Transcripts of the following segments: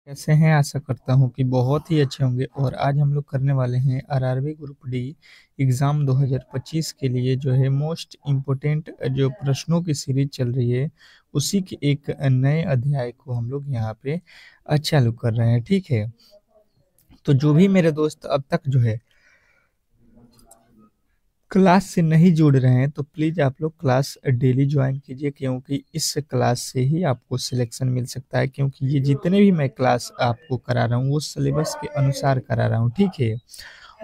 कैसे हैं? आशा करता हूँ कि बहुत ही अच्छे होंगे और आज हम लोग करने वाले हैं आरआरबी ग्रुप डी एग्ज़ाम 2025 के लिए जो है मोस्ट इम्पोर्टेंट जो प्रश्नों की सीरीज़ चल रही है, उसी के एक नए अध्याय को हम लोग यहाँ पे चालू कर रहे हैं, ठीक है? तो जो भी मेरे दोस्त अब तक जो है क्लास से नहीं जुड़ रहे हैं तो प्लीज़ आप लोग क्लास डेली ज्वाइन कीजिए क्योंकि इस क्लास से ही आपको सिलेक्शन मिल सकता है क्योंकि ये जितने भी मैं क्लास आपको करा रहा हूँ वो सिलेबस के अनुसार करा रहा हूँ, ठीक है?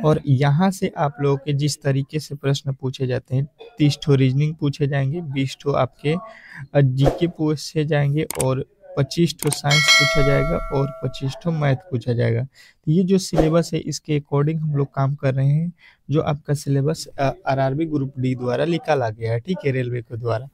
और यहाँ से आप लोगों के जिस तरीके से प्रश्न पूछे जाते हैं 30 ठो रीजनिंग पूछे जाएंगे, 20 ठो आपके जीके पूछे जाएंगे और 25 ठो साइंस पूछा जाएगा और 25 ठो मैथ पूछा जाएगा। तो ये जो सिलेबस है इसके अकॉर्डिंग हम लोग काम कर रहे हैं, जो आपका सिलेबस आरआरबी ग्रुप डी द्वारा निकाला गया है, ठीक है, रेलवे के द्वारा।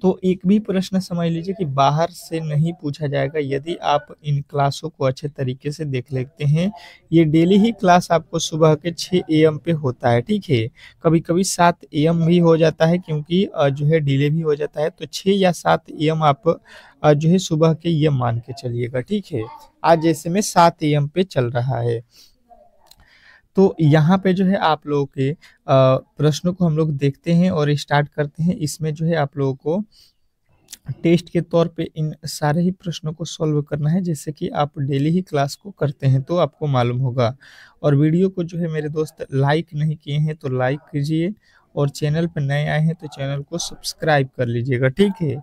तो एक भी प्रश्न समझ लीजिए कि बाहर से नहीं पूछा जाएगा यदि आप इन क्लासों को अच्छे तरीके से देख लेते हैं। ये डेली ही क्लास आपको सुबह के 6 एएम पे होता है, ठीक है? कभी-कभी 7 एएम भी हो जाता है क्योंकि जो है डिले भी हो जाता है, तो 6 या 7 एएम आप जो है सुबह के ये मान के चलिएगा, ठीक है? आज जैसे में 7 एएम पे चल रहा है। तो यहाँ पे जो है आप लोगों के प्रश्नों को हम लोग देखते हैं और स्टार्ट करते हैं। इसमें जो है आप लोगों को टेस्ट के तौर पे इन सारे ही प्रश्नों को सॉल्व करना है, जैसे कि आप डेली ही क्लास को करते हैं तो आपको मालूम होगा। और वीडियो को जो है मेरे दोस्त लाइक नहीं किए हैं तो लाइक कीजिए और चैनल पे नए आए हैं तो चैनल को सब्सक्राइब कर लीजिएगा, ठीक है?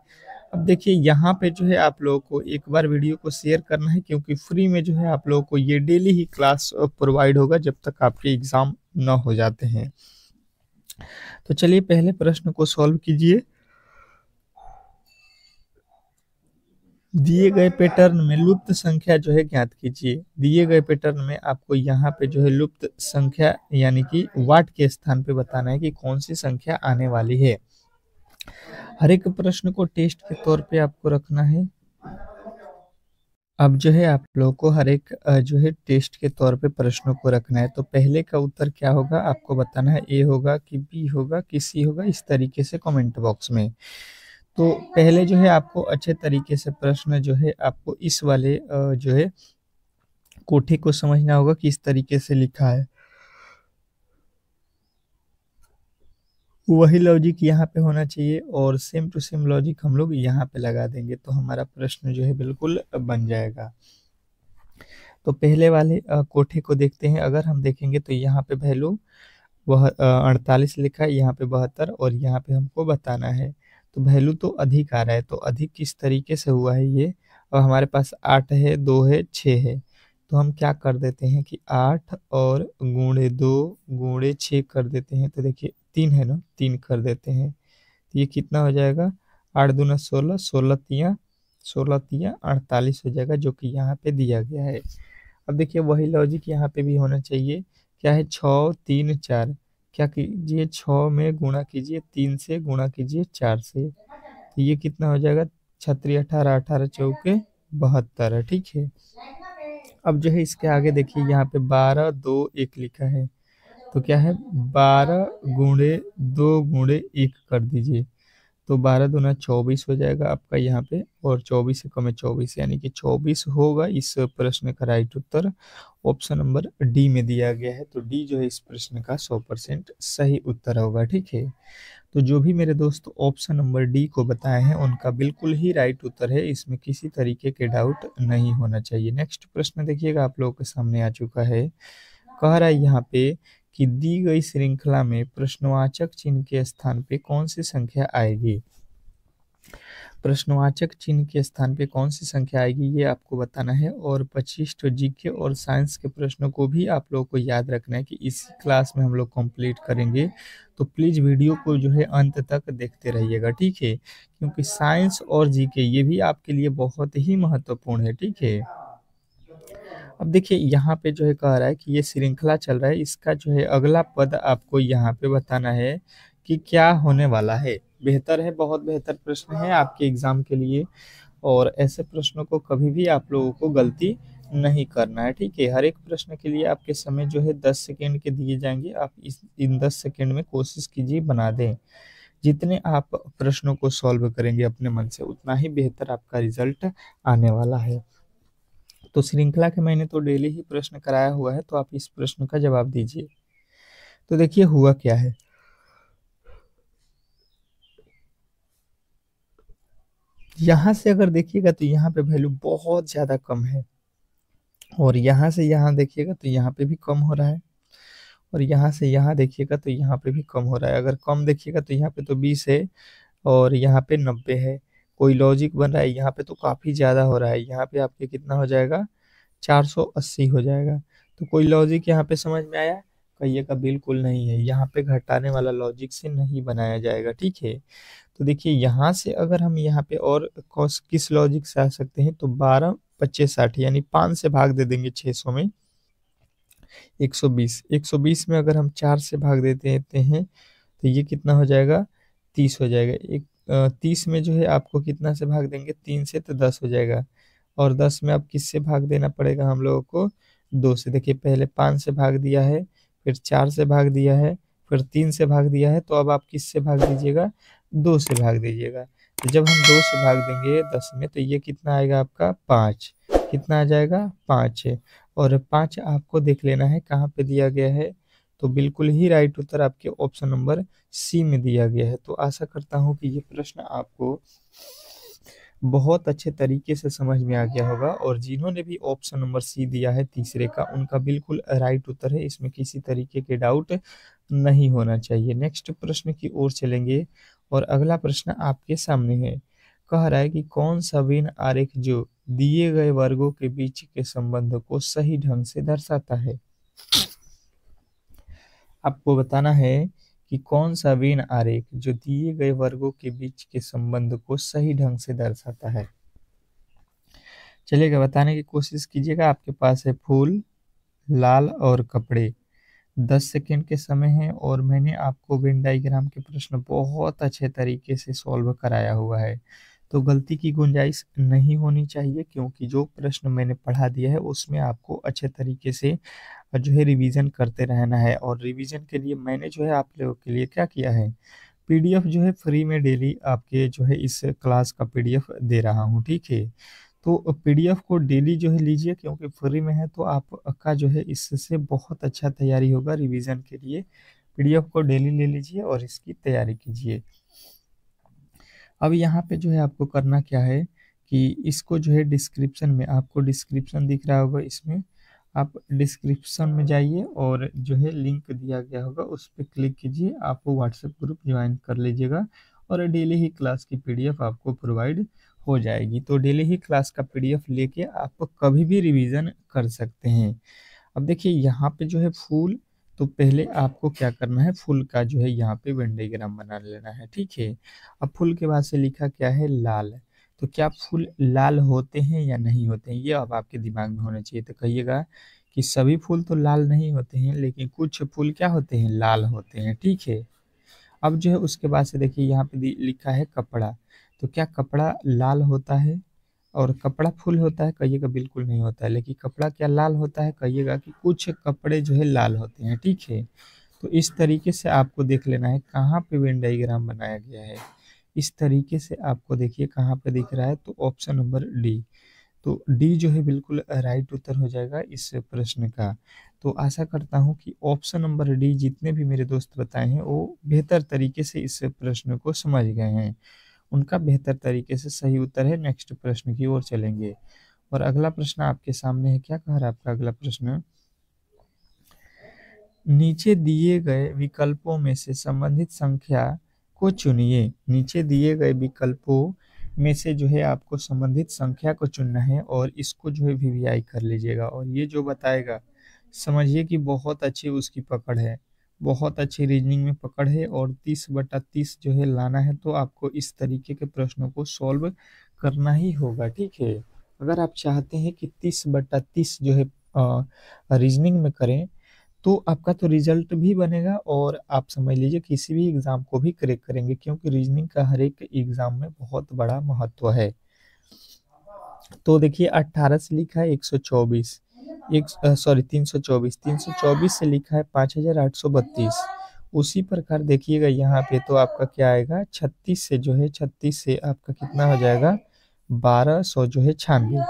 अब देखिए यहाँ पे जो है आप लोगों को एक बार वीडियो को शेयर करना है क्योंकि फ्री में जो है आप लोगों को ये डेली ही क्लास प्रोवाइड होगा जब तक आपके एग्ज़ाम ना हो जाते हैं। तो चलिए पहले प्रश्न को सॉल्व कीजिए। दिए गए पैटर्न में लुप्त संख्या जो है ज्ञात कीजिए। दिए गए पैटर्न में आपको यहाँ पे जो है लुप्त संख्या यानी कि वाट के स्थान पे बताना है कि कौन सी संख्या आने वाली है। हर एक प्रश्न को टेस्ट के तौर पे आपको रखना है। अब जो है आप लोगों को हर एक जो है टेस्ट के तौर पे प्रश्नों को रखना है। तो पहले का उत्तर क्या होगा आपको बताना है, ए होगा कि बी होगा कि सी होगा, इस तरीके से कमेंट बॉक्स में। तो पहले जो है आपको अच्छे तरीके से प्रश्न जो है आपको इस वाले जो है कोठे को समझना होगा कि इस तरीके से लिखा है। वही लॉजिक यहाँ पे होना चाहिए और सेम टू सेम लॉजिक हम लोग यहाँ पे लगा देंगे तो हमारा प्रश्न जो है बिल्कुल बन जाएगा। तो पहले वाले कोठे को देखते हैं। अगर हम देखेंगे तो यहाँ पे वैल्यू वह 48 लिखा है, यहाँ पे 72 और यहाँ पे हमको बताना है। तो वैल्यू तो अधिक आ रहा है, तो अधिक किस तरीके से हुआ है ये। और हमारे पास 8 है, 2 है, 6 है। तो हम क्या कर देते हैं कि 8 और गुणे 2 गुणे 6 कर देते हैं। तो देखिए 3 है ना, 3 कर देते हैं तो ये कितना हो जाएगा, 8 दूना 16, 16 तिया 48 हो जाएगा, जो कि यहाँ पे दिया गया है। अब देखिए वही लॉजिक यहाँ पे भी होना चाहिए। क्या है, 6 3 4, क्या कीजिए 6 में गुणा कीजिए, 3 से गुणा कीजिए 4 से, तो ये कितना हो जाएगा, 6 18, 18 चौके 72 है, ठीक है। अब जो है इसके आगे देखिए यहाँ पे 12 2 1 लिखा है, तो क्या है 12 गुणे 2 गुणे 1 कर दीजिए। तो 12 दूना 24 हो जाएगा आपका यहाँ पे, और 24 से कम है 24 यानी कि 24 होगा इस प्रश्न का राइट उत्तर। ऑप्शन नंबर डी में दिया गया है, तो डी जो है इस प्रश्न का 100% सही उत्तर होगा, ठीक है। तो जो भी मेरे दोस्त ऑप्शन नंबर डी को बताए हैं उनका बिल्कुल ही राइट उत्तर है, इसमें किसी तरीके के डाउट नहीं होना चाहिए। नेक्स्ट प्रश्न देखिएगा आप लोगों के सामने आ चुका है। कह रहा है यहाँ पे कि दी गई श्रृंखला में प्रश्नवाचक चिन्ह के स्थान पे कौन सी संख्या आएगी। प्रश्नवाचक चिन्ह के स्थान पे कौन सी संख्या आएगी ये आपको बताना है, और 25 तो जीके और साइंस के प्रश्नों को भी आप लोगों को याद रखना है कि इसी क्लास में हम लोग कंप्लीट करेंगे। तो प्लीज़ वीडियो को जो है अंत तक देखते रहिएगा, ठीक है, क्योंकि साइंस और जीके ये भी आपके लिए बहुत ही महत्वपूर्ण है, ठीक है। अब देखिए यहाँ पे जो है कह रहा है कि ये श्रृंखला चल रहा है, इसका जो है अगला पद आपको यहाँ पे बताना है कि क्या होने वाला है। बेहतर है, बहुत बेहतर प्रश्न है आपके एग्जाम के लिए, और ऐसे प्रश्नों को कभी भी आप लोगों को गलती नहीं करना है, ठीक है। हर एक प्रश्न के लिए आपके समय जो है 10 सेकेंड के दिए जाएंगे, आप इन 10 सेकेंड में कोशिश कीजिए बना दें। जितने आप प्रश्नों को सॉल्व करेंगे अपने मन से उतना ही बेहतर आपका रिजल्ट आने वाला है। तो श्रृंखला के मैंने तो डेली ही प्रश्न कराया हुआ है, तो आप इस प्रश्न का जवाब दीजिए। तो देखिए हुआ क्या है, यहाँ से अगर देखिएगा तो यहाँ पे वैल्यू बहुत ज़्यादा कम है, और यहाँ से यहाँ देखिएगा तो यहाँ पे भी कम हो रहा है, और यहाँ से यहाँ देखिएगा तो यहाँ पे भी कम हो रहा है। अगर कम देखिएगा तो यहाँ पे तो 20 है और यहाँ पे 90 है। कोई लॉजिक बन रहा है, यहाँ पे तो काफ़ी ज़्यादा हो रहा है, यहाँ पे आपके कितना हो जाएगा, 480 हो जाएगा। तो कोई लॉजिक यहाँ पे समझ में आया? कहिएगा बिल्कुल नहीं है, यहाँ पे घटाने वाला लॉजिक से नहीं बनाया जाएगा, ठीक है। तो देखिए यहाँ से अगर हम यहाँ पे और किस लॉजिक से आ सकते हैं, तो 12 25 60 यानी 5 से भाग दे देंगे 600 में, 120 120 में अगर हम 4 से भाग देते हैं तो ये कितना हो जाएगा, 30 हो जाएगा। 30 में जो है आपको कितना से भाग देंगे, 3 से, तो 10 हो जाएगा। और 10 में अब किससे भाग देना पड़ेगा हम लोगों को, 2 से। देखिए पहले 5 से भाग दिया है, फिर 4 से भाग दिया है, फिर 3 से भाग दिया है, तो अब आप किससे भाग दीजिएगा, 2 से भाग दीजिएगा। तो जब हम 2 से भाग देंगे 10 में, तो ये कितना आएगा आपका, 5। कितना आ जाएगा, 5 है। और 5 आपको देख लेना है कहाँ पे दिया गया है, तो बिल्कुल ही राइट उत्तर आपके ऑप्शन नंबर सी में दिया गया है। तो आशा करता हूँ कि ये प्रश्न आपको बहुत अच्छे तरीके से समझ में आ गया होगा, और जिन्होंने भी ऑप्शन नंबर सी दिया है तीसरे का, उनका बिल्कुल राइट उत्तर है, इसमें किसी तरीके के डाउट नहीं होना चाहिए। नेक्स्ट प्रश्न की ओर चलेंगे, और अगला प्रश्न आपके सामने है। कह रहा है कि कौन सा वेन आरेख जो दिए गए वर्गों के बीच के संबंध को सही ढंग से दर्शाता है। आपको बताना है कि कौन सा वेन आरेख जो दिए गए वर्गों के बीच के संबंध को सही ढंग से दर्शाता है। चलिएगा बताने की कोशिश कीजिएगा। आपके पास है फूल, लाल और कपड़े। 10 सेकेंड के समय है, और मैंने आपको वेन डायग्राम के प्रश्न बहुत अच्छे तरीके से सॉल्व कराया हुआ है, तो गलती की गुंजाइश नहीं होनी चाहिए, क्योंकि जो प्रश्न मैंने पढ़ा दिया है उसमें आपको अच्छे तरीके से जो है रिवीजन करते रहना है। और रिवीजन के लिए मैंने जो है आप लोगों के लिए क्या किया है, पीडीएफ जो है फ्री में डेली आपके जो है इस क्लास का पीडीएफ दे रहा हूँ, ठीक है। तो पीडीएफ को डेली जो है लीजिए, क्योंकि फ्री में है, तो आपका जो है इससे बहुत अच्छा तैयारी होगा रिवीजन के लिए। पीडीएफ को डेली ले लीजिए और इसकी तैयारी कीजिए। अब यहाँ पे जो है आपको करना क्या है कि इसको जो है डिस्क्रिप्शन में, आपको डिस्क्रिप्शन दिख रहा होगा, इसमें आप डिस्क्रिप्शन में जाइए और जो है लिंक दिया गया होगा उस पर क्लिक कीजिए, आप व्हाट्सएप ग्रुप ज्वाइन कर लीजिएगा, और डेली ही क्लास की पीडीएफ आपको प्रोवाइड हो जाएगी। तो डेली ही क्लास का पीडीएफ लेके आप कभी भी रिवीजन कर सकते हैं। अब देखिए यहाँ पे जो है फूल, तो पहले आपको क्या करना है, फूल का जो है यहाँ पे वेन डायग्राम बना लेना है, ठीक है। अब फूल के बाद से लिखा क्या है, लाल। तो क्या फूल लाल होते हैं या नहीं होते हैं, ये अब आपके दिमाग में होना चाहिए। तो कहिएगा कि सभी फूल तो लाल नहीं होते हैं, लेकिन कुछ फूल क्या होते हैं, लाल होते हैं, ठीक है। अब जो है उसके बाद से देखिए यहाँ पे लिखा है कपड़ा। तो क्या कपड़ा लाल होता है, और कपड़ा फूल होता है, कहिएगा बिल्कुल नहीं होता है। लेकिन कपड़ा क्या लाल होता है, कहिएगा कि कुछ कपड़े जो है लाल होते हैं, ठीक है। तो इस तरीके से आपको देख लेना है कहाँ पे वेन डायग्राम बनाया गया है। इस तरीके से आपको देखिए कहाँ पे दिख रहा है, तो ऑप्शन नंबर डी। तो डी जो है बिल्कुल राइट उत्तर हो जाएगा इस प्रश्न का। तो आशा करता हूँ कि ऑप्शन नंबर डी जितने भी मेरे दोस्त बताए हैं वो बेहतर तरीके से इस प्रश्न को समझ गए हैं, उनका बेहतर तरीके से सही उत्तर है। नेक्स्ट प्रश्न की ओर चलेंगे, और अगला प्रश्न आपके सामने है। क्या कह रहा है आपका अगला प्रश्न, नीचे दिए गए विकल्पों में से संबंधित संख्या को चुनिए। नीचे दिए गए विकल्पों में से जो है आपको संबंधित संख्या को चुनना है, और इसको जो है वीवीआई कर लीजिएगा। और ये जो बताएगा समझिए कि बहुत अच्छी उसकी पकड़ है, बहुत अच्छी रीजनिंग में पकड़ है, और 30/30 जो है लाना है, तो आपको इस तरीके के प्रश्नों को सॉल्व करना ही होगा, ठीक है। अगर आप चाहते हैं कि 30/30 जो है रीजनिंग में करें, तो आपका तो रिजल्ट भी बनेगा, और आप समझ लीजिए किसी भी एग्जाम को भी क्रैक करेंगे, क्योंकि रीजनिंग का हर एक एग्जाम में बहुत बड़ा महत्व है। तो देखिए 18 से लिखा है 124, 324, 324 से लिखा है 5832। उसी प्रकार देखिएगा यहाँ पे तो आपका क्या आएगा, 36 से जो है, 36 से आपका कितना हो जाएगा, 1200 जो है 96।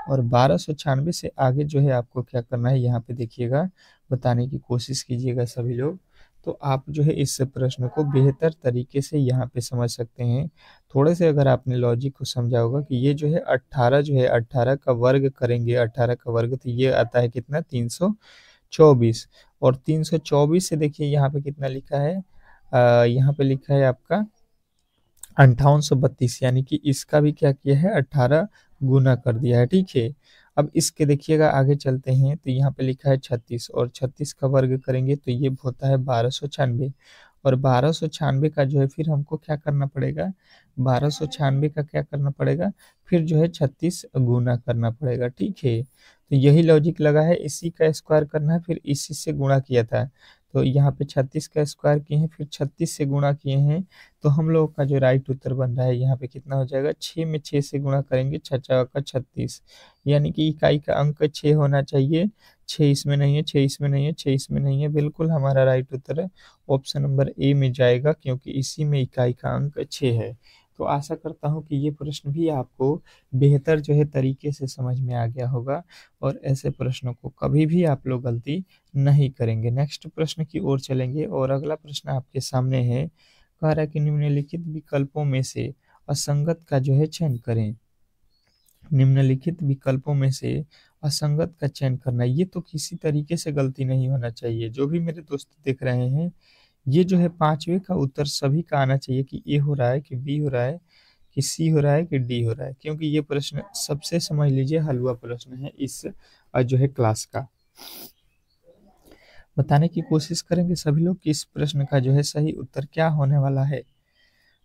और 1296 से आगे जो है आपको क्या करना है, यहाँ पे देखिएगा, बताने की कोशिश कीजिएगा सभी लोग। तो आप जो है इस प्रश्न को बेहतर तरीके से यहाँ पे समझ सकते हैं। थोड़े से अगर आपने लॉजिक को समझा होगा कि ये जो है 18 जो है 18 का वर्ग करेंगे, 18 का वर्ग तो ये आता है कितना, 324। और 324 से देखिए यहाँ पे कितना लिखा है, यहाँ पे लिखा है आपका 5832, यानी कि इसका भी क्या किया है, 18 गुना कर दिया है, ठीक है। अब इसके देखिएगा आगे चलते हैं तो यहाँ पे लिखा है 36, और 36 का वर्ग करेंगे तो ये होता है 1296। और 1296 का जो है फिर हमको क्या करना पड़ेगा, 1296 का क्या करना पड़ेगा, फिर जो है 36 गुना करना पड़ेगा, ठीक है। तो यही लॉजिक लगा है, इसी का स्क्वायर करना है, फिर इसी से गुणा किया था। तो यहाँ पे 36 का स्क्वायर किए हैं, फिर 36 से गुणा किए हैं। तो हम लोग का जो राइट उत्तर बन रहा है यहाँ पे कितना हो जाएगा, 6 में 6 से गुणा करेंगे, 6 का 36, यानी कि इकाई का अंक 6 होना चाहिए। 6 इसमें नहीं है, 6 इसमें नहीं है, 6 इसमें नहीं है, बिल्कुल हमारा राइट उत्तर है ऑप्शन नंबर ए में जाएगा, क्योंकि इसी में इकाई का अंक 6 है। तो आशा करता हूँ कि ये प्रश्न भी आपको बेहतर जो है तरीके से समझ में आ गया होगा, और ऐसे प्रश्नों को कभी भी आप लोग गलती नहीं करेंगे। नेक्स्ट प्रश्न की ओर चलेंगे, और अगला प्रश्न आपके सामने है। कह रहा है कि निम्नलिखित विकल्पों में से असंगत का जो है चयन करें। निम्नलिखित विकल्पों में से असंगत का चयन करना, ये तो किसी तरीके से गलती नहीं होना चाहिए। जो भी मेरे दोस्त देख रहे हैं, ये जो है पांचवे का उत्तर सभी का आना चाहिए कि ए हो रहा है, कि बी हो रहा है, कि सी हो रहा है, कि डी हो रहा है, क्योंकि ये प्रश्न सबसे समझ लीजिए हलवा प्रश्न है इस जो है क्लास का। बताने की कोशिश करेंगे सभी लोग कि इस प्रश्न का जो है सही उत्तर क्या होने वाला है।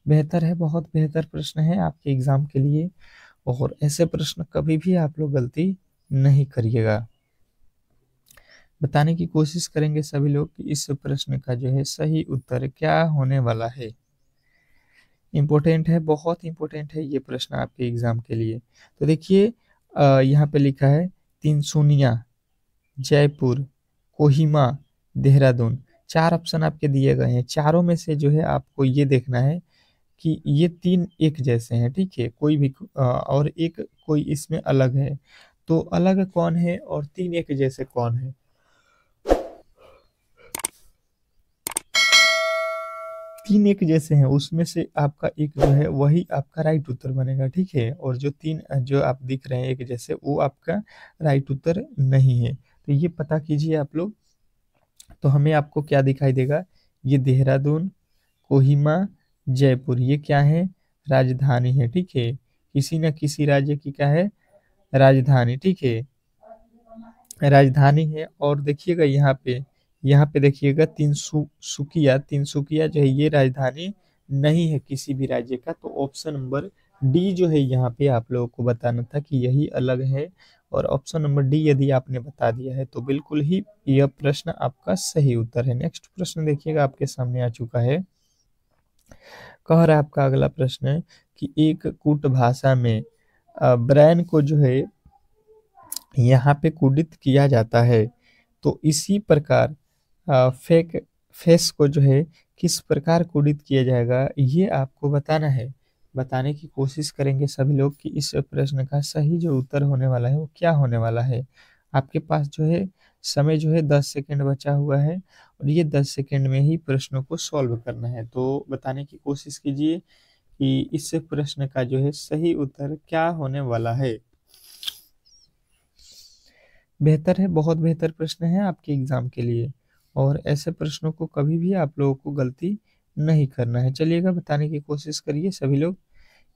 बेहतर है, बहुत बेहतर प्रश्न है आपके एग्जाम के लिए, और ऐसे प्रश्न कभी भी आप लोग गलती नहीं करिएगा। बताने की कोशिश करेंगे सभी लोग कि इस प्रश्न का जो है सही उत्तर क्या होने वाला है। इम्पोर्टेंट है, बहुत इम्पोर्टेंट है ये प्रश्न आपके एग्जाम के लिए। तो देखिए, यहाँ पे लिखा है तिनसुनिया, जयपुर, कोहिमा, देहरादून, 4 ऑप्शन आपके दिए गए हैं। चारों में से जो है आपको ये देखना है कि ये 3 एक जैसे हैं, ठीक है, कोई भी और एक कोई इसमें अलग है। तो अलग कौन है और 3 एक जैसे कौन है? 3 एक जैसे हैं, उसमें से आपका एक जो है वही आपका राइट उत्तर बनेगा, ठीक है। और जो 3 जो आप दिख रहे हैं एक जैसे, वो आपका राइट उत्तर नहीं है। तो ये पता कीजिए आप लोग। तो हमें आपको क्या दिखाई देगा, ये देहरादून, कोहिमा, जयपुर, ये क्या है, राजधानी है, ठीक है। किसी न किसी राज्य की क्या है, राजधानी, ठीक है, राजधानी है। और देखिएगा यहाँ पे देखिएगा तिनसुकिया, तिनसुकिया जो है ये राजधानी नहीं है किसी भी राज्य का। तो ऑप्शन नंबर डी जो है यहाँ पे आप लोगों को बताना था कि यही अलग है, और ऑप्शन नंबर डी यदि आपने बता दिया है तो बिल्कुल ही यह प्रश्न आपका सही उत्तर है। नेक्स्ट प्रश्न देखिएगा आपके सामने आ चुका है। कह रहा है आपका अगला प्रश्न है कि एक कूट भाषा में ब्रैन को जो है यहाँ पे कुडित किया जाता है, तो इसी प्रकार फेक फेस को जो है किस प्रकार कुडित किया जाएगा, ये आपको बताना है। बताने की कोशिश करेंगे सभी लोग कि इस प्रश्न का सही जो उत्तर होने वाला है वो क्या होने वाला है। आपके पास जो है समय जो है 10 सेकंड बचा हुआ है, और ये 10 सेकंड में ही प्रश्नों को सॉल्व करना है। तो बताने की कोशिश कीजिए कि इस प्रश्न का जो है सही उत्तर क्या होने वाला है। बेहतर है, बहुत बेहतर प्रश्न है आपके एग्जाम के लिए, और ऐसे प्रश्नों को कभी भी आप लोगों को गलती नहीं करना है। चलिएगा, बताने की कोशिश करिए सभी लोग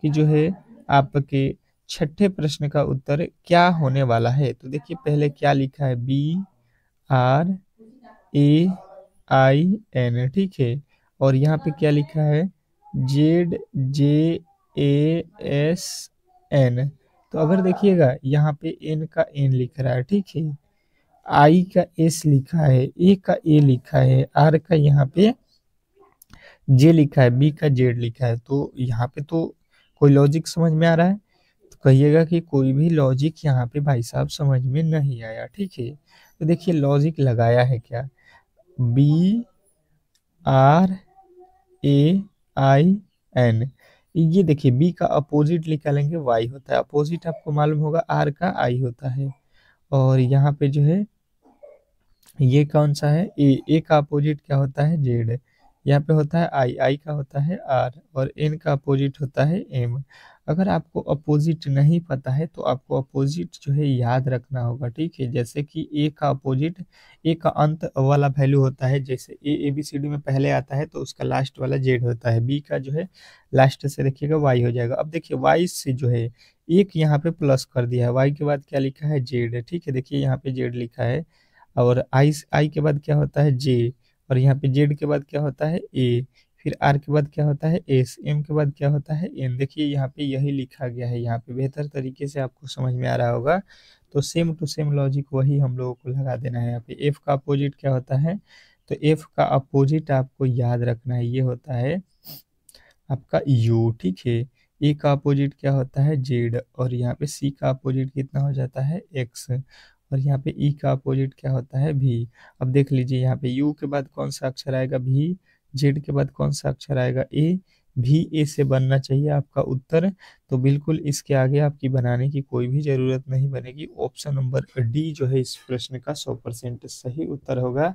कि जो है आपके छठे प्रश्न का उत्तर क्या होने वाला है। तो देखिए पहले क्या लिखा है, BRAIN, ठीक है। और यहाँ पे क्या लिखा है, ZJASN। तो अगर देखिएगा यहाँ पे एन का एन लिख रहा है, ठीक है, आई का एस लिखा है, ए का ए लिखा है, आर का यहाँ पे जे लिखा है, बी का जेड लिखा है। तो यहाँ पे तो कोई लॉजिक समझ में आ रहा है? तो कहिएगा कि कोई भी लॉजिक यहाँ पे भाई साहब समझ में नहीं आया, ठीक है। तो देखिए लॉजिक लगाया है क्या, BRAIN, ये देखिए बी का अपोजिट निकालेंगे वाई होता है, अपोजिट आपको मालूम होगा आर का आई होता है। और यहाँ पे जो है ये कौन सा है, ए का अपोजिट क्या होता है, जेड। यहाँ पे होता है आई, आई का होता है आर, और एन का अपोजिट होता है एम। अगर आपको अपोजिट नहीं पता है तो आपको अपोजिट जो है याद रखना होगा, ठीक है। जैसे कि ए का अपोजिट, ए का अंत वाला वैल्यू होता है, जैसे ए बी सी डी में पहले आता है तो उसका लास्ट वाला जेड होता है, बी का जो है लास्ट से देखिएगा वाई हो जाएगा। अब देखिए वाई से जो है एक यहाँ पे प्लस कर दिया है, वाई के बाद क्या लिखा है, जेड, ठीक है। देखिए यहाँ पे जेड लिखा है, और आई, आई के बाद क्या होता है, जे, और यहाँ पे जेड के बाद क्या होता है, ए, फिर आर के बाद क्या होता है, एस, एम के बाद क्या होता है, एन। देखिए यहाँ पे यही लिखा गया है, यहाँ पे बेहतर तरीके से आपको समझ में आ रहा होगा। तो सेम टू सेम लॉजिक वही हम लोगों को लगा देना है। यहाँ पे एफ का अपोजिट क्या होता है, तो एफ का अपोजिट आपको याद रखना है, ये होता है आपका यू, ठीक है। ए का अपोजिट क्या होता है, जेड, और यहाँ पे सी का अपोजिट कितना हो जाता है, एक्स, और यहाँ पे ई का अपोजिट क्या होता है, भी। अब देख लीजिए यहाँ पे यू के बाद कौन सा अक्षर आएगा, भी, जेड के बाद कौन सा अक्षर आएगा, ए, भी ए से बनना चाहिए आपका उत्तर। तो बिल्कुल इसके आगे आपकी बनाने की कोई भी जरूरत नहीं बनेगी। ऑप्शन नंबर डी जो है इस प्रश्न का 100% सही उत्तर होगा।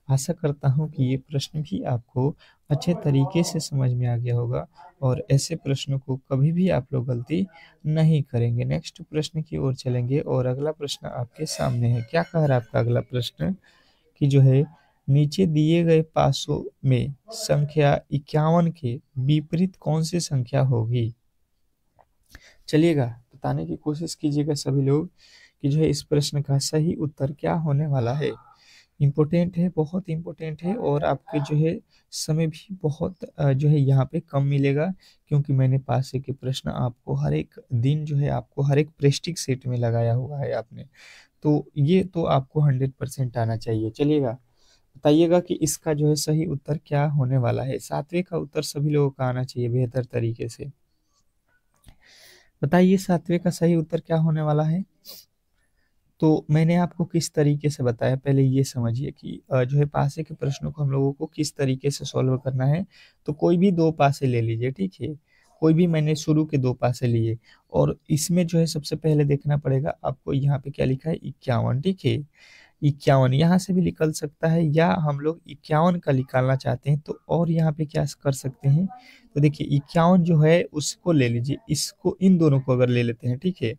आशा करता हूँ कि ये प्रश्न भी आपको अच्छे तरीके से समझ में आ गया होगा, और ऐसे प्रश्नों को कभी भी आप लोग गलती नहीं करेंगे। नेक्स्ट प्रश्न की ओर चलेंगे, और अगला प्रश्न आपके सामने है। क्या कह रहा है आपका अगला प्रश्न, कि जो है नीचे दिए गए पासों में संख्या 51 के विपरीत कौन सी संख्या होगी। चलिएगा बताने की कोशिश कीजिएगा सभी लोग कि जो है इस प्रश्न का सही उत्तर क्या होने वाला है। इम्पोर्टेंट है, बहुत इम्पोर्टेंट है, और आपके जो है समय भी बहुत जो है यहाँ पे कम मिलेगा, क्योंकि मैंने पास के प्रश्न आपको हर एक दिन जो है आपको हर एक प्रेस्टिक सेट में लगाया हुआ है आपने। तो ये तो आपको 100% आना चाहिए। चलिएगा बताइएगा कि इसका जो है सही उत्तर क्या होने वाला है। 7वें का उत्तर सभी लोगों का आना चाहिए बेहतर तरीके से। बताइए 7वें का सही उत्तर क्या होने वाला है। तो मैंने आपको किस तरीके से बताया, पहले ये समझिए कि जो है पासे के प्रश्नों को हम लोगों को किस तरीके से सॉल्व करना है। तो कोई भी दो पासे ले लीजिए, ठीक है। कोई भी, मैंने शुरू के दो पासे लिए, और इसमें जो है सबसे पहले देखना पड़ेगा आपको, यहाँ पे क्या लिखा है, 51, ठीक है। 51 यहाँ से भी निकल सकता है, या हम लोग 51 का निकालना चाहते हैं तो और यहाँ पे क्या कर सकते हैं। तो देखिए 51 जो है उसको ले लीजिए, इसको, इन दोनों को अगर ले लेते हैं, ठीक है।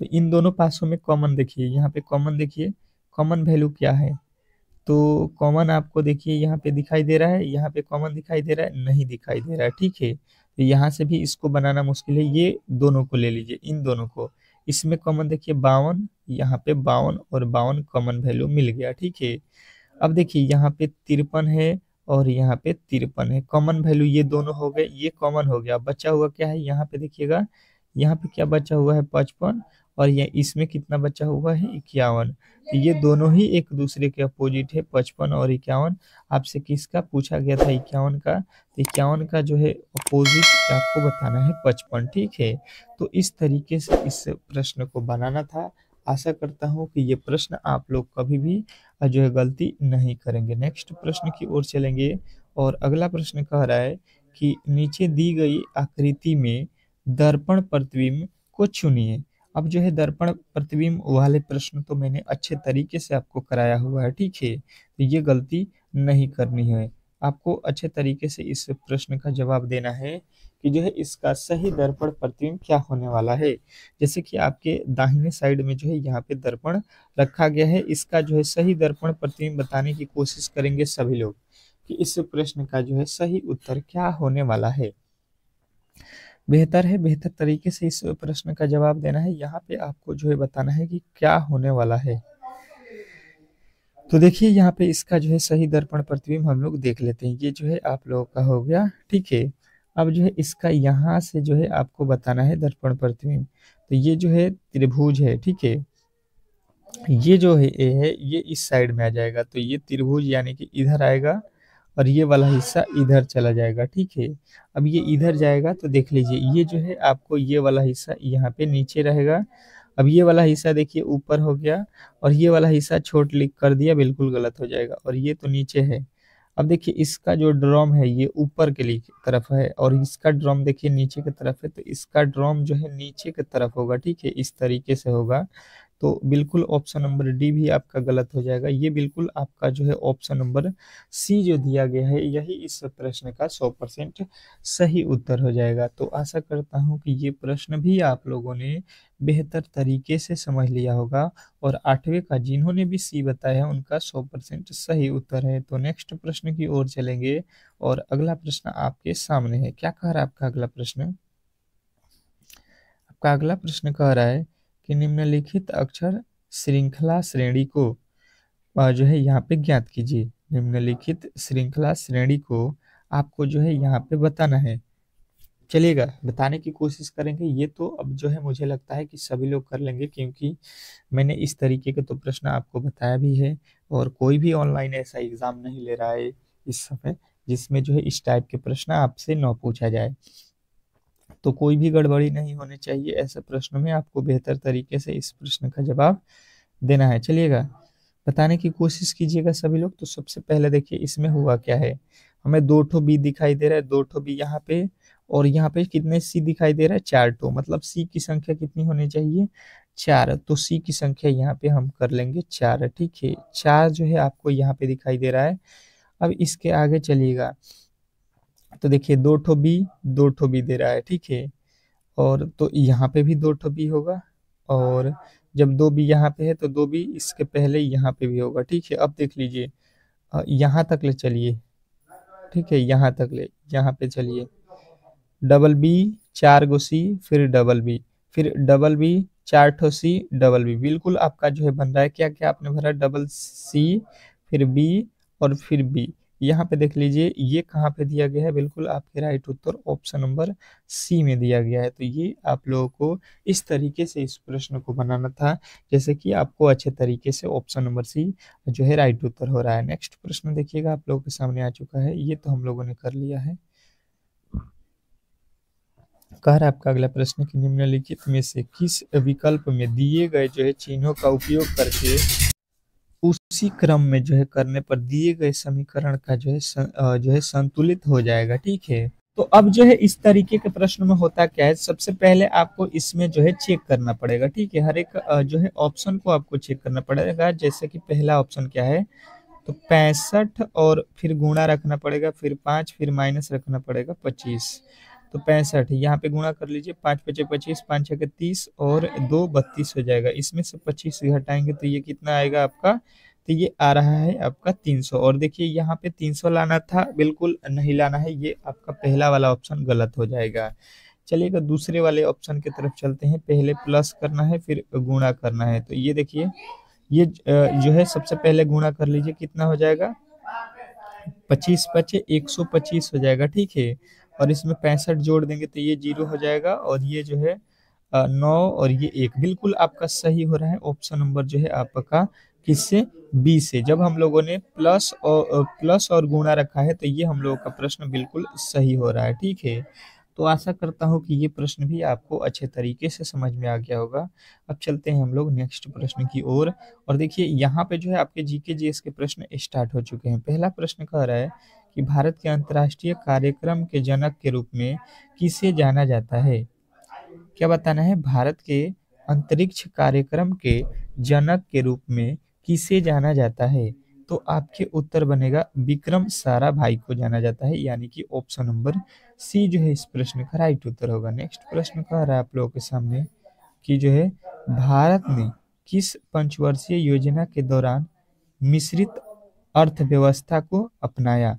तो इन दोनों पासों में कॉमन देखिए, यहाँ पे कॉमन देखिए, कॉमन वैल्यू क्या है। तो कॉमन आपको देखिए यहाँ पे दिखाई दे रहा है, यहाँ पे कॉमन दिखाई दे रहा है, नहीं दिखाई दे रहा है, ठीक है। तो यहाँ से भी इसको बनाना मुश्किल है, ये दोनों को ले लीजिए, इन दोनों को। इसमें कॉमन देखिए 52, यहाँ पे 52 और 52 कॉमन वैल्यू मिल गया, ठीक है। अब देखिए यहाँ पे 53 है, और यहाँ पे 53 है, कॉमन वैल्यू ये दोनों हो गए, ये कॉमन हो गया। बचा हुआ क्या है, यहाँ पे देखिएगा, यहाँ पे क्या बचा हुआ है, 55, और ये इसमें कितना बचा हुआ है, 51। तो ये दोनों ही एक दूसरे के अपोजिट है, 55 और 51। आपसे किसका पूछा गया था, 51 का, तो 51 का जो है अपोजिट आपको बताना है 55, ठीक है। तो इस तरीके से इस प्रश्न को बनाना था। आशा करता हूँ कि ये प्रश्न आप लोग कभी भी जो है गलती नहीं करेंगे। नेक्स्ट प्रश्न की ओर चलेंगे, और अगला प्रश्न कह रहा है कि नीचे दी गई आकृति में दर्पण प्रतिबिंब को चुनिए। अब जो है दर्पण प्रतिबिंब वाले प्रश्न तो मैंने अच्छे तरीके से आपको कराया हुआ है, ठीक है। तो ये गलती नहीं करनी है, आपको अच्छे तरीके से इस प्रश्न का जवाब देना है कि जो है इसका सही दर्पण प्रतिबिंब क्या होने वाला है। जैसे कि आपके दाहिने साइड में जो है यहाँ पे दर्पण रखा गया है, इसका जो है सही दर्पण प्रतिबिंब बताने की कोशिश करेंगे सभी लोग कि इस प्रश्न का जो है सही उत्तर क्या होने वाला है। बेहतर है, बेहतर तरीके से इस प्रश्न का जवाब देना है। यहाँ पे आपको जो है बताना है कि क्या होने वाला है। तो देखिए यहाँ पे इसका जो है सही दर्पण प्रतिबिंब हम लोग देख लेते हैं। ये जो है आप लोगों का हो गया, ठीक है। अब जो है इसका यहाँ से जो है आपको बताना है दर्पण प्रतिबिंब। तो ये जो है त्रिभुज है, ठीक है। ये जो है ए है, ये इस साइड में आ जाएगा, तो ये त्रिभुज यानी कि इधर आएगा, और ये वाला हिस्सा इधर चला जाएगा, ठीक है। अब ये इधर जाएगा तो देख लीजिए, ये जो है आपको ये वाला हिस्सा यहाँ पे नीचे रहेगा। अब ये वाला हिस्सा देखिए ऊपर हो गया, और ये वाला हिस्सा छोट लिख कर दिया, बिल्कुल गलत हो जाएगा, और ये तो नीचे है। अब देखिए इसका जो ड्रम है ये ऊपर के लिए तरफ है और इसका ड्रम देखिए नीचे की तरफ है, तो इसका ड्रम जो है नीचे की तरफ होगा, ठीक है, इस तरीके से होगा। तो बिल्कुल ऑप्शन नंबर डी भी आपका गलत हो जाएगा। ये बिल्कुल आपका जो है ऑप्शन नंबर सी जो दिया गया है यही इस प्रश्न का 100% सही उत्तर हो जाएगा। तो आशा करता हूँ कि ये प्रश्न भी आप लोगों ने बेहतर तरीके से समझ लिया होगा और 8वें का जिन्होंने भी सी बताया है उनका 100% सही उत्तर है। तो नेक्स्ट प्रश्न की ओर चलेंगे और अगला प्रश्न आपके सामने है। क्या कह रहा है आपका अगला प्रश्न? आपका अगला प्रश्न कह रहा है कि निम्नलिखित अक्षर श्रृंखला श्रेणी को जो है यहाँ पे ज्ञात कीजिए। निम्नलिखित श्रृंखला श्रेणी को आपको जो है यहाँ पे बताना है। चलिएगा बताने की कोशिश करेंगे। ये तो अब जो है मुझे लगता है कि सभी लोग कर लेंगे, क्योंकि मैंने इस तरीके के तो प्रश्न आपको बताया भी है और कोई भी ऑनलाइन ऐसा एग्जाम नहीं ले रहा है इस समय जिसमें जो है इस टाइप के प्रश्न आपसे न पूछा जाए। तो कोई भी गड़बड़ी नहीं होनी चाहिए ऐसे प्रश्न में। आपको बेहतर तरीके से इस प्रश्न का जवाब देना है। चलिएगा बताने की कोशिश कीजिएगा सभी लोग। तो सबसे पहले देखिए इसमें हुआ क्या है, हमें 2 ठो बी दिखाई दे रहा है, 2 ठो बी यहाँ पे, और यहाँ पे कितने सी दिखाई दे रहा है, 4 ठो। मतलब सी की संख्या कितनी होनी चाहिए, 4। तो सी की संख्या यहाँ पे हम कर लेंगे 4, ठीक है। 4 जो है आपको यहाँ पे दिखाई दे रहा है। अब इसके आगे चलिएगा तो देखिए 2 ठो बी, 2 ठो बी दे रहा है, ठीक है। और तो यहाँ पे भी 2 ठो बी होगा, और जब 2 बी यहाँ पे है तो 2 बी इसके पहले यहाँ पे भी होगा, ठीक है। अब देख लीजिए यहाँ तक ले चलिए, ठीक है, यहाँ तक ले, यहाँ पे चलिए, डबल बी, 4 गो सी, फिर डबल बी, फिर डबल बी, 4 ठो सी, डबल बी। बिल्कुल आपका जो है बन रहा है, क्या क्या आपने भरा, डबल सी, फिर बी, और फिर बी। यहाँ पे देख लीजिए ये कहाँ पे दिया गया है, बिल्कुल आपके राइट उत्तर ऑप्शन नंबर सी में दिया गया है। तो ये आप लोगों को इस तरीके से इस प्रश्न को बनाना था जैसे कि आपको अच्छे तरीके से ऑप्शन नंबर सी जो है राइट उत्तर हो रहा है। नेक्स्ट प्रश्न देखिएगा आप लोगों के सामने आ चुका है, ये तो हम लोगों ने कर लिया है। कह रहा है आपका अगला प्रश्न कि निम्नलिखित में से किस विकल्प में दिए गए जो है चिन्हों का उपयोग करके उसी क्रम में जो है करने पर दिए गए समीकरण का जो है संतुलित हो जाएगा, ठीक है। तो अब जो है इस तरीके के प्रश्न में होता क्या है, सबसे पहले आपको इसमें जो है चेक करना पड़ेगा, ठीक है। हर एक जो है ऑप्शन को आपको चेक करना पड़ेगा। जैसे कि पहला ऑप्शन क्या है, तो 65 और फिर गुणा रखना पड़ेगा, फिर 5, फिर माइनस रखना पड़ेगा 25। तो 65 यहाँ पे गुणा कर लीजिए, 5 पचे 25, 5 छके 30 और 2 32 हो जाएगा। इसमें से 25 घटाएंगे तो ये कितना आएगा आपका, तो ये आ रहा है आपका 300। और देखिए यहाँ पे 300 लाना था, बिल्कुल नहीं लाना है, ये आपका पहला वाला ऑप्शन गलत हो जाएगा। चलिएगा दूसरे वाले ऑप्शन की तरफ चलते हैं। पहले प्लस करना है फिर गुणा करना है। तो ये देखिए ये जो है सबसे पहले गुणा कर लीजिए, कितना हो जाएगा, 25 पचे 125 हो जाएगा, ठीक है। और इसमें 65 जोड़ देंगे तो ये 0 हो जाएगा, और ये जो है 9 और ये 1। बिल्कुल आपका सही हो रहा है ऑप्शन नंबर जो है आपका किससे, बी से। जब हम लोगों ने प्लस और गुणा रखा है तो ये हम लोगों का प्रश्न बिल्कुल सही हो रहा है, ठीक है। तो आशा करता हूँ कि ये प्रश्न भी आपको अच्छे तरीके से समझ में आ गया होगा। अब चलते हैं हम लोग नेक्स्ट प्रश्न की ओर। और देखिए यहाँ पे जो है आपके जीके जीएस के प्रश्न स्टार्ट हो चुके हैं। पहला प्रश्न कह रहा है कि भारत के अंतर्राष्ट्रीय कार्यक्रम के जनक के रूप में किसे जाना जाता है। क्या बताना है, भारत के अंतरिक्ष कार्यक्रम के जनक के रूप में किसे जाना जाता है। तो आपके उत्तर बनेगा विक्रम साराभाई को जाना जाता है, यानी कि ऑप्शन नंबर सी जो है इस प्रश्न का राइट उत्तर होगा। नेक्स्ट प्रश्न कह रहा है आप लोगों के सामने कि जो है भारत ने किस पंचवर्षीय योजना के दौरान मिश्रित अर्थव्यवस्था को अपनाया।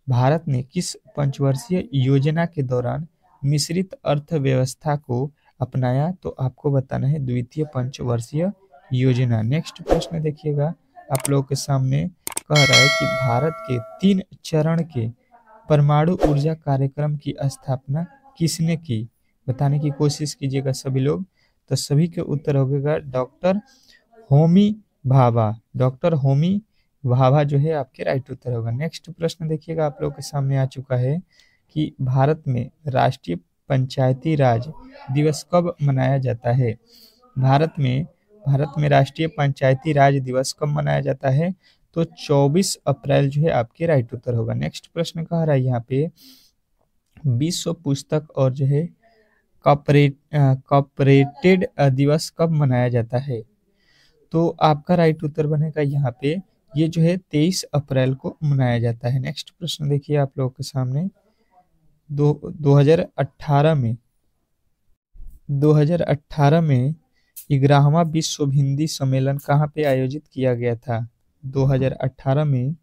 भारत ने किस पंचवर्षीय योजना के दौरान मिश्रित अर्थव्यवस्था को अपनाया। तो आपको बताना है द्वितीय पंचवर्षीय योजना। नेक्स्ट प्रश्न देखिएगा आप लोगों के सामने कह रहा है कि भारत के 3 चरण के परमाणु ऊर्जा कार्यक्रम की स्थापना किसने की। बताने की कोशिश कीजिएगा सभी लोग। तो सभी के उत्तर होगा डॉक्टर होमी भाभा। डॉक्टर होमी भाभा जो है आपके राइट उत्तर होगा। नेक्स्ट प्रश्न देखिएगा आप लोग के सामने आ चुका है कि भारत में राष्ट्रीय पंचायती राज दिवस कब मनाया जाता है। भारत में राष्ट्रीय पंचायती राज दिवस कब मनाया जाता है। तो 24 अप्रैल जो है आपके राइट उत्तर होगा। नेक्स्ट प्रश्न कह रहा है यहाँ पे, विश्व पुस्तक और जो है कॉपरेटेड दिवस कब मनाया जाता है? तो आपका राइट उत्तर बनेगा यहाँ पे, ये जो है 23 अप्रैल को मनाया जाता है। नेक्स्ट प्रश्न देखिए आप लोगों के सामने, 2018 में 2018 में 11वां विश्व हिंदी सम्मेलन कहाँ पे आयोजित किया गया था? 2018 में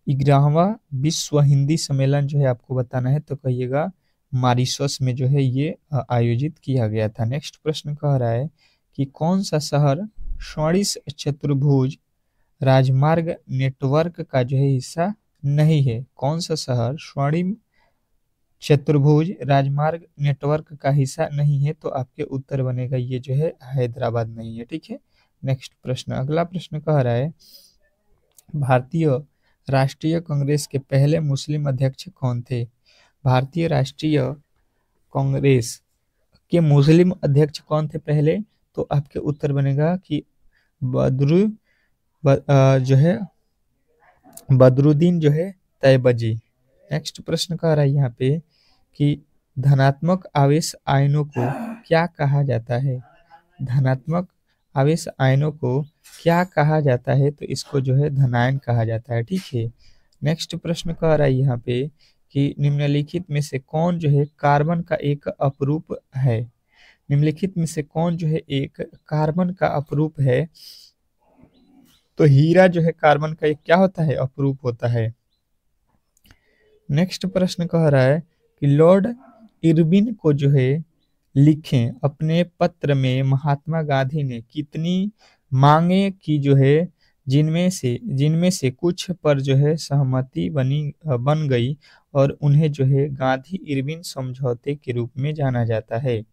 11वां विश्व हिंदी सम्मेलन जो है आपको बताना है, तो कहिएगा मॉरिशस में जो है ये आयोजित किया गया था। नेक्स्ट प्रश्न कह रहा है कि कौन सा शहर स्वर्णिम चतुर्भुज राजमार्ग नेटवर्क का जो है हिस्सा नहीं है? कौन सा शहर स्वर्णिम चतुर्भुज राजमार्ग नेटवर्क का हिस्सा नहीं है? तो आपके उत्तर बनेगा ये जो है हैदराबाद नहीं है। ठीक है, नेक्स्ट प्रश्न, अगला प्रश्न कह रहा है, भारतीय राष्ट्रीय कांग्रेस के पहले मुस्लिम अध्यक्ष कौन थे? भारतीय राष्ट्रीय कांग्रेस के मुस्लिम अध्यक्ष कौन थे पहले? तो आपके उत्तर बनेगा कि बदरु जो है बदरुद्दीन जो है तैयबजी। नेक्स्ट प्रश्न कह रहा है यहाँ पे कि धनात्मक आवेश आयनों को क्या कहा जाता है? धनात्मक आवेश आयनों को क्या कहा जाता है? तो इसको जो है धनायन कहा जाता है। ठीक है, नेक्स्ट प्रश्न कह रहा है यहाँ पे कि निम्नलिखित में से कौन जो है कार्बन का एक अपरूप है? निम्नलिखित में से कौन जो है एक कार्बन का अपरूप है? तो हीरा जो है कार्बन का एक क्या होता है? अपरूप होता है। नेक्स्ट प्रश्न कह रहा है कि लॉर्ड इरविन को जो है लिखें अपने पत्र में महात्मा गांधी ने कितनी मांगे की जो है जिनमें से कुछ पर जो है सहमति बन गई और उन्हें जो है गांधी इरविन समझौते के रूप में जाना जाता है?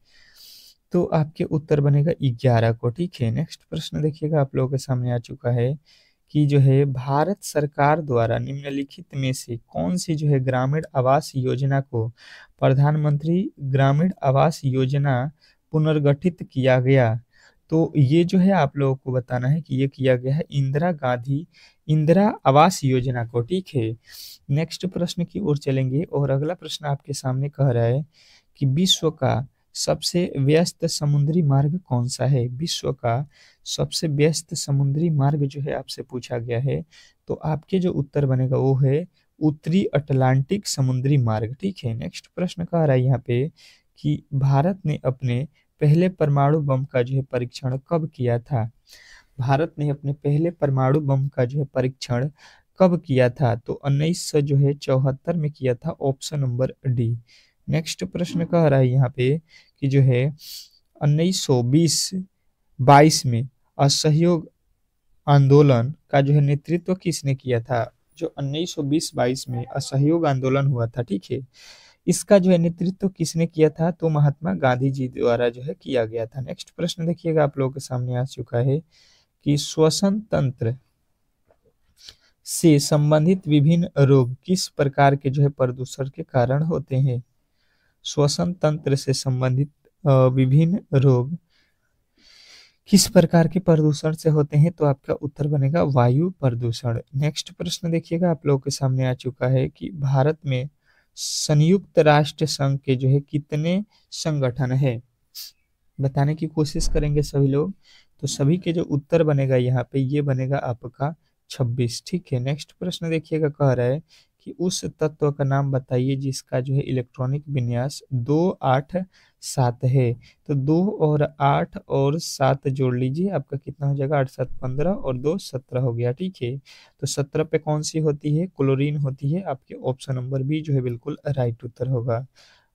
तो आपके उत्तर बनेगा 11 को। ठीक है, नेक्स्ट प्रश्न देखिएगा आप लोगों के सामने आ चुका है कि जो है भारत सरकार द्वारा निम्नलिखित में से कौन सी जो है ग्रामीण आवास योजना को प्रधानमंत्री ग्रामीण आवास योजना पुनर्गठित किया गया? तो ये जो है आप लोगों को बताना है कि ये किया गया है इंदिरा गांधी इंदिरा आवास योजना को। ठीक है, नेक्स्ट प्रश्न की ओर चलेंगे और अगला प्रश्न आपके सामने कह रहा है कि विश्व का सबसे व्यस्त समुद्री मार्ग कौन सा है? विश्व का सबसे व्यस्त समुद्री मार्ग जो है आपसे पूछा गया है, तो आपके जो उत्तर बनेगा वो है उत्तरी अटलांटिक समुद्री मार्ग। ठीक है, नेक्स्ट प्रश्न कह रहा है यहाँ पे कि भारत ने अपने पहले परमाणु बम का जो है परीक्षण कब किया था? भारत ने अपने पहले परमाणु बम का जो है परीक्षण कब किया था? तो 1974 में किया था, ऑप्शन नंबर डी। नेक्स्ट प्रश्न कह रहा है यहाँ पे कि जो है 1920-22 में असहयोग आंदोलन का जो है नेतृत्व किसने किया था? जो 1920-22 में असहयोग आंदोलन हुआ था, ठीक है, इसका जो है नेतृत्व किसने किया था? तो महात्मा गांधी जी द्वारा जो है किया गया था। नेक्स्ट प्रश्न देखिएगा आप लोगों के सामने आ चुका है कि श्वसन तंत्र से संबंधित विभिन्न रोग किस प्रकार के जो है प्रदूषण के कारण होते हैं? श्वसन तंत्र से संबंधित विभिन्न रोग किस प्रकार के प्रदूषण से होते हैं? तो आपका उत्तर बनेगा वायु प्रदूषण। नेक्स्ट प्रश्न देखिएगा आप लोगों के सामने आ चुका है कि भारत में संयुक्त राष्ट्र संघ के जो है कितने संगठन है? बताने की कोशिश करेंगे सभी लोग, तो सभी के जो उत्तर बनेगा यहाँ पे ये बनेगा आपका 26। ठीक है, नेक्स्ट प्रश्न देखिएगा कह रहा है कि उस तत्व का नाम बताइए जिसका जो है इलेक्ट्रॉनिक विन्यास 2 8 7 है। तो 2 और 8 और 7 जोड़ लीजिए, आपका कितना हो जाएगा? 8 7 15 और 2 17 हो गया। ठीक है, तो 17 पे कौन सी होती है? क्लोरीन होती है। आपके ऑप्शन नंबर बी जो है बिल्कुल राइट उत्तर होगा।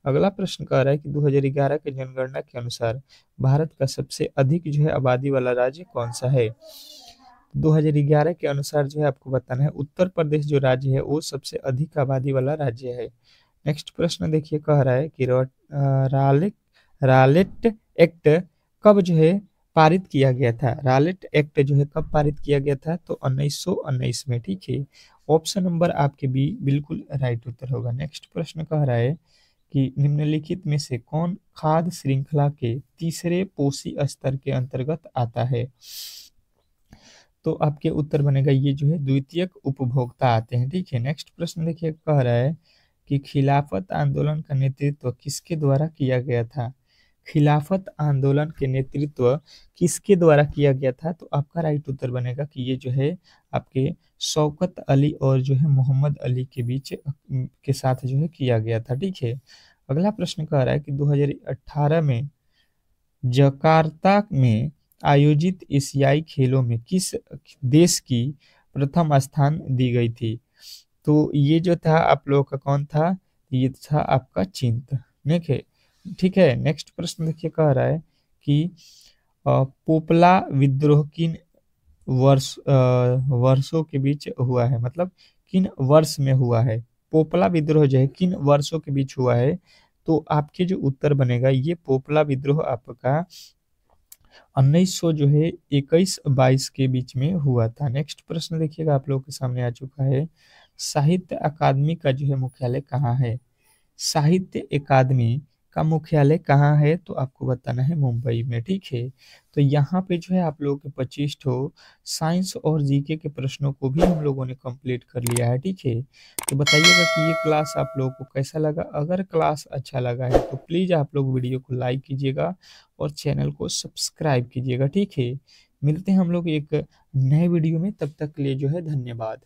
अगला प्रश्न कह रहा है कि 2011 के जनगणना के अनुसार भारत का सबसे अधिक जो है आबादी वाला राज्य कौन सा है? 2011 के अनुसार जो है आपको बताना है उत्तर प्रदेश जो राज्य है वो सबसे अधिक आबादी वाला राज्य है। नेक्स्ट प्रश्न देखिए कह रहा है कि रालेट रालेट एक्ट कब जो है पारित किया गया था? रालेट एक्ट जो है कब पारित किया गया था? तो 1919 में। ठीक है, ऑप्शन नंबर आपके बी बिल्कुल राइट उत्तर होगा। नेक्स्ट प्रश्न कह रहा है कि निम्नलिखित में से कौन खाद्य श्रृंखला के तीसरे पोषी स्तर के अंतर्गत आता है? तो आपके उत्तर बनेगा ये जो है द्वितीयक उपभोक्ता आते हैं। ठीक है, नेक्स्ट प्रश्न देखिए, कह रहा है कि खिलाफत आंदोलन का नेतृत्व किसके द्वारा किया गया था। खिलाफत आंदोलन के नेतृत्व किसके द्वारा किया गया था, तो आपका राइट उत्तर बनेगा कि ये जो है आपके शौकत अली और जो है मोहम्मद अली के बीच के साथ जो है किया गया था। ठीक है, अगला प्रश्न कह रहा है कि 2018 में जकार्ता में आयोजित एशियाई खेलों में किस देश की प्रथम स्थान दी गई थी। तो ये जो था आप लोगों का कौन था, ये था आपका चीन। ठीक है, ठीक है, नेक्स्ट प्रश्न देखिए, कह रहा है कि पोपला विद्रोह किन वर्षों के बीच हुआ है, मतलब किन वर्ष में हुआ है। पोपला विद्रोह जो है किन वर्षों के बीच हुआ है, तो आपके जो उत्तर बनेगा ये पोपला विद्रोह आपका 1900 जो है 21-22 के बीच में हुआ था। नेक्स्ट प्रश्न देखिएगा आप लोगों के सामने आ चुका है, साहित्य अकादमी का जो है मुख्यालय कहाँ है। साहित्य अकादमी का मुख्यालय कहाँ है, तो आपको बताना है मुंबई में। ठीक है, तो यहाँ पे जो है आप लोगों के 25 ठो साइंस और जीके के प्रश्नों को भी हम लोगों ने कंप्लीट कर लिया है। ठीक है, तो बताइएगा कि ये क्लास आप लोगों को कैसा लगा। अगर क्लास अच्छा लगा है तो प्लीज़ आप लोग वीडियो को लाइक कीजिएगा और चैनल को सब्सक्राइब कीजिएगा। ठीक है, मिलते हैं हम लोग एक नए वीडियो में, तब तक के लिए जो है धन्यवाद।